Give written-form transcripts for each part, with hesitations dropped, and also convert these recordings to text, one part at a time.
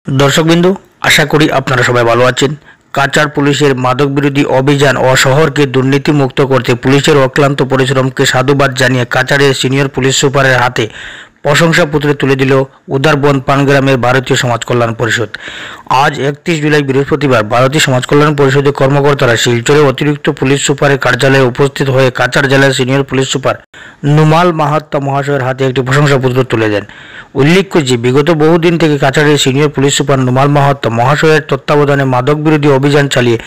দর্শকবিন্দু, আশা করি আপনারা সবাই ভালো আছেন। কাচার পুলিশের মাদক বিরোধী অভিযান ও শহরকে দুর্নীতিমুক্ত করতে পুলিশের অক্লান্ত পরিশ্রমকে সাধুবাদ জানিয়ে কাচারের সিনিয়র পুলিশ সুপারের হাতে প্রশংসাপত্র তুলে দিল উদারবন পানগ্রামের ভারতীয় সমাজ কল্যাণ পরিষদ। আজ 31 জুলাই বৃহস্পতিবার ভারতীয় সমাজ কল্যাণ পরিষদের কর্মকর্তারা শিলচরে অতিরিক্ত পুলিশ সুপারের কার্যালয়ে উপস্থিত হয়ে কাচার জেলার senior police super Numal Mahatta মহাশয়ের হাতে একটি প্রশংসাপত্র তুলে দেন। উল্লেখ্য যে বিগত বহুদিন থেকে কাছাড়ের senior police super Numal Mahatta মহাশয়ের তত্ত্বাবধানে মাদক বিরোধী অভিযান চালিয়ে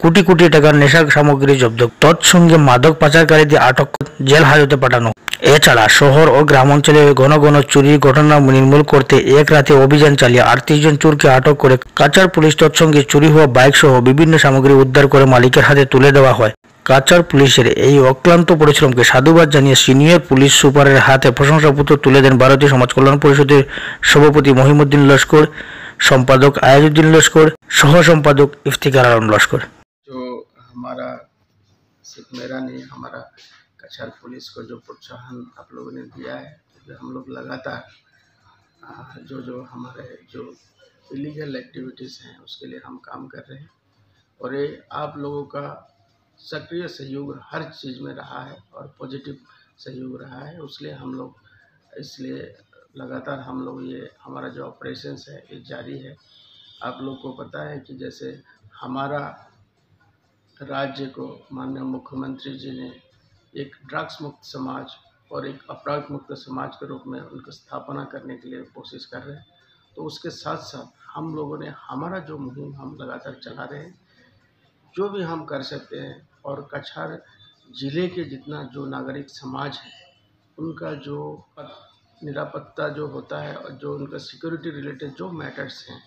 কোটি কোটি টাকার নেশা সামগ্রী জব্দ, তৎসঙ্গে মাদক পাচারকারীদের আটক জেল হাজতে পাঠানো। এছাড়া শহর ও গ্রামাঞ্চলে ঘন ঘন চুরির ঘটনা নির্মূল করতে এক রাতে অভিযান চালিয়ে 38 জন চোরকে আটক করে কাচার পুলিশ তৎসঙ্গে চুরি হওয়া বাইক সহ বিভিন্ন সামগ্রী উদ্ধার করে মালিকের হাতে তুলে দেওয়া হয়। কাচার পুলিশের এই অক্লান্ত পরিশ্রমকে সাধুবাদ জানিয়ে সিনিয়র পুলিশ সুপারের হাতে প্রশংসাপত্র তুলে দেন ভারতীয় সমাজ কল্যাণ পরিষদের সভাপতি মহিমুদ্দিন লস্কর, সম্পাদক আয়াজউদ্দিন লস্কর, সহ সম্পাদক ইফतिकार आलम लश्कर। जो हमारा सिर्फ मेरा नहीं, हमारा कछार पुलिस को जो प्रोत्साहन आप लोगों ने दिया है, तो हम लोग लगातार जो हमारे जो इलीगल एक्टिविटीज़ हैं उसके लिए हम काम कर रहे हैं और ये आप लोगों का सक्रिय सहयोग हर चीज़ में रहा है और पॉजिटिव सहयोग रहा है। इसलिए लगातार हम लोग ये हमारा जो ऑपरेशंस है ये जारी है। आप लोग को पता है कि जैसे हमारा राज्य को माननीय मुख्यमंत्री जी ने एक ड्रग्स मुक्त समाज और एक अपराध मुक्त समाज के रूप में उनकी स्थापना करने के लिए कोशिश कर रहे हैं, तो उसके साथ साथ हम लोगों ने हमारा जो मुहिम हम लगातार चला रहे हैं, जो भी हम कर सकते हैं। और कछार ज़िले के जितना जो नागरिक समाज है उनका जो निरापत्ता जो होता है और जो उनका सिक्योरिटी रिलेटेड जो मैटर्स हैं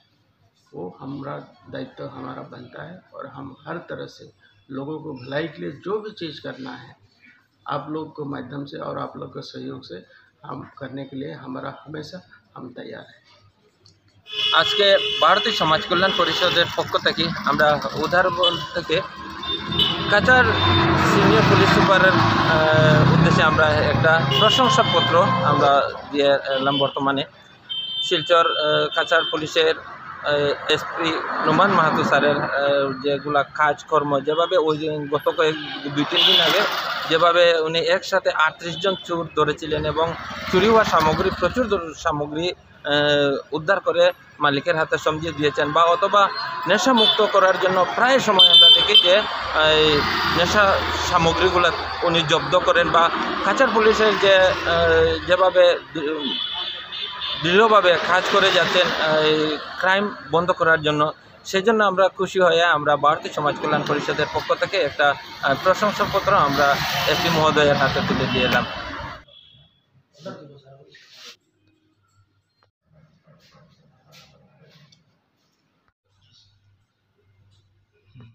वो हमारा दायित्व हमारा बनता है और हम हर तरह से लोगों को भलाई के लिए जो भी चीज़ करना है आप लोग के माध्यम से और आप लोग के सहयोग से हम करने के लिए हमारा हमेशा हम तैयार हैं। आज के भारतीय समाज कल्याण परिषदेर पक्ष थेके आमरा उदारबन थेके काचार सिनियर पुलिस सुपारेर उद्देश्य आमरा एकटा प्रशंसापत्र आमरा दिए एलाम। बर्तमाने शिलचर काचार पुलिशेर एसपी नुमान माहातो सारेर जेगुला काजकर्म जेभाবে ওই গত দুই তিন দিন আগে যেভাবে উনি একসাথে 38 জন চোর ধরেছিলেন এবং চুরি হওয়া সামগ্রী প্রচুর সামগ্রী উদ্ধার করে মালিকের হাতে সমঝিয়ে দিয়েছেন বা অথবা নেশা মুক্ত করার জন্য প্রায় সময় আমরা দেখি যে নেশা সামগ্রীগুলো উনি জব্দ করেন বা কাচার পুলিশের যেভাবে দৃঢ়ভাবে কাজ করে যাচ্ছেন ক্রাইম বন্ধ করার জন্য, সেই জন্য আমরা খুশি হয়ে আমরা ভারতীয় সমাজ কল্যাণ পরিষদের পক্ষ থেকে একটা প্রশংসাপত্র আমরা এসপি মহোদয়ের হাতে তুলে দিয়ে এলাম।